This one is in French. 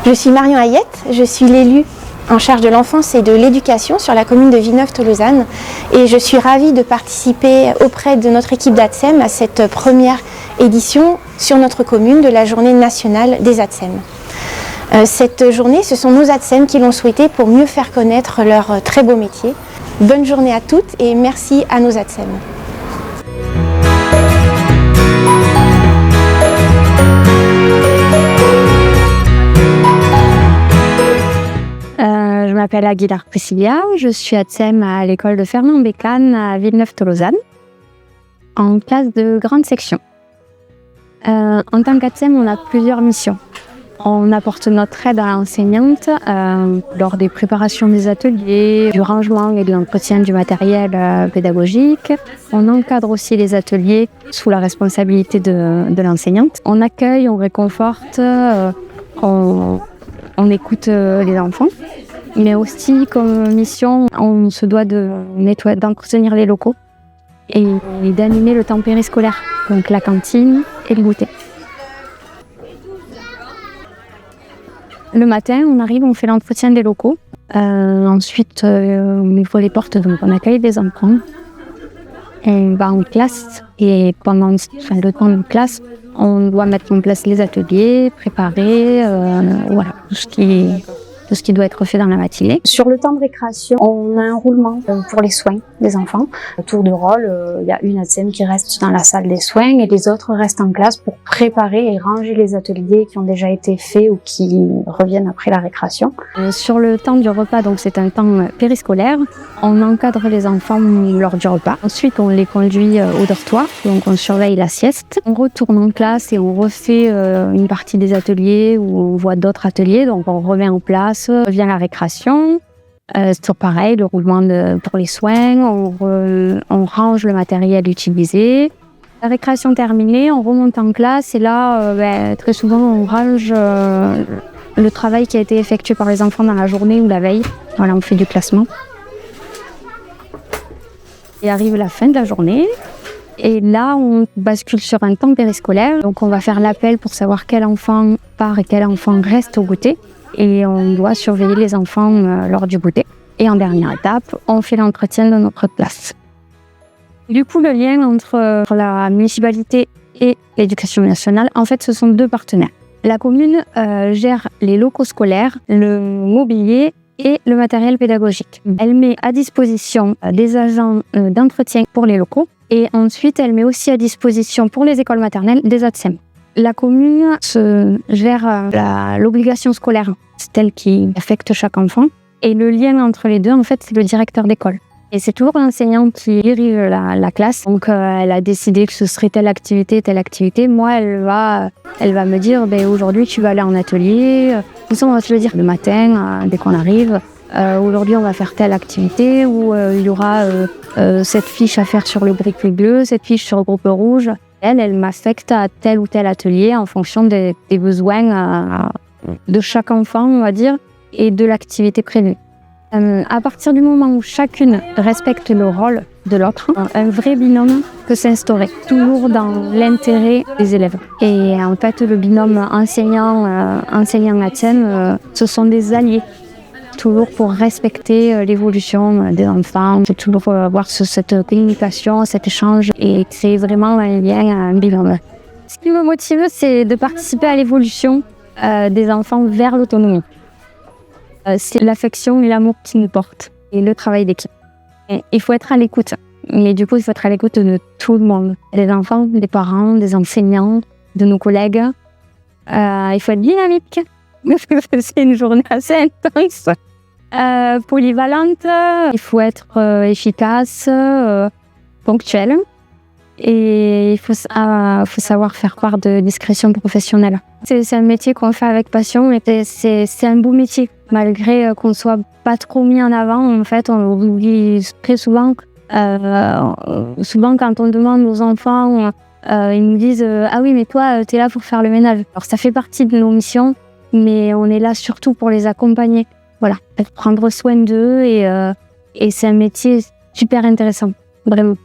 Je suis Marion Hayette, je suis l'élue en charge de l'enfance et de l'éducation sur la commune de Villeneuve-Tolosane et je suis ravie de participer auprès de notre équipe d'ATSEM à cette première édition sur notre commune de la journée nationale des ATSEM. Cette journée, ce sont nos ATSEM qui l'ont souhaité pour mieux faire connaître leur très beau métier. Bonne journée à toutes et merci à nos ATSEM. Je m'appelle Aguilar Priscilla, je suis ATSEM à l'école de Fernand Bécane à Villeneuve-Tolosane, en classe de grande section. En tant qu'ATSEM, on a plusieurs missions. On apporte notre aide à l'enseignante lors des préparations des ateliers, du rangement et de l'entretien du matériel pédagogique. On encadre aussi les ateliers sous la responsabilité de l'enseignante. On accueille, on réconforte, on écoute les enfants. Mais aussi, comme mission, on se doit de nettoyer, d'entretenir les locaux et d'animer le temps périscolaire, donc la cantine et le goûter. Le matin, on arrive, on fait l'entretien des locaux. Ensuite, on ouvre les portes, donc on accueille les enfants. On va en classe et pendant le temps de classe, on doit mettre en place les ateliers, préparer, voilà, tout ce qui doit être fait dans la matinée. Sur le temps de récréation, on a un roulement pour les soins des enfants. Au tour de rôle, il y a une ATSEM qui reste dans la salle des soins et les autres restent en classe pour préparer et ranger les ateliers qui ont déjà été faits ou qui reviennent après la récréation. Sur le temps du repas, donc c'est un temps périscolaire, on encadre les enfants lors du repas. Ensuite, on les conduit au dortoir, donc on surveille la sieste. On retourne en classe et on refait une partie des ateliers ou on voit d'autres ateliers, donc on remet en place. Vient la récréation, c'est toujours pareil, le roulement pour les soins, on range le matériel utilisé. La récréation terminée, on remonte en classe et là, très souvent, on range le travail qui a été effectué par les enfants dans la journée ou la veille. Voilà, on fait du classement. Et arrive la fin de la journée. Et là, on bascule sur un temps périscolaire. Donc, on va faire l'appel pour savoir quel enfant part et quel enfant reste au goûter. Et on doit surveiller les enfants lors du goûter. Et en dernière étape, on fait l'entretien de notre classe. Du coup, le lien entre la municipalité et l'éducation nationale, en fait, ce sont deux partenaires. La commune gère les locaux scolaires, le mobilier et le matériel pédagogique. Elle met à disposition des agents d'entretien pour les locaux et ensuite, elle met aussi à disposition pour les écoles maternelles des ATSEM. La commune se gère l'obligation scolaire, c'est elle qui affecte chaque enfant. Et le lien entre les deux, en fait, c'est le directeur d'école. Et c'est toujours l'enseignant qui dirige la classe. Donc, elle a décidé que ce serait telle activité. Moi, elle va me dire, aujourd'hui, tu vas aller en atelier. Tout ça, on va se le dire le matin, dès qu'on arrive. Aujourd'hui, on va faire telle activité où il y aura cette fiche à faire sur le briquet bleu, cette fiche sur le groupe rouge. Elle m'affecte à tel ou tel atelier en fonction des besoins de chaque enfant, on va dire, et de l'activité prévue. À partir du moment où chacune respecte le rôle de l'autre, un vrai binôme peut s'instaurer, toujours dans l'intérêt des élèves. Et en fait, le binôme enseignant-ATSEM, ce sont des alliés, toujours pour respecter l'évolution des enfants, toujours avoir cette communication, cet échange et créer vraiment un lien, un binôme. Ce qui me motive, c'est de participer à l'évolution des enfants vers l'autonomie. C'est l'affection et l'amour qui nous portent et le travail d'équipe. Il faut être à l'écoute, mais du coup, il faut être à l'écoute de tout le monde. Des enfants, des parents, des enseignants, de nos collègues. Il faut être dynamique, parce que c'est une journée assez intense. Polyvalente, il faut être efficace, ponctuel. Et il faut savoir faire part de discrétion professionnelle. C'est un métier qu'on fait avec passion et c'est un beau métier. Malgré qu'on ne soit pas trop mis en avant, en fait, on oublie très souvent. Souvent, quand on demande aux enfants, ils nous disent « Ah oui, mais toi, t'es là pour faire le ménage ». Alors, ça fait partie de nos missions, mais on est là surtout pour les accompagner. Voilà, prendre soin d'eux et c'est un métier super intéressant, vraiment.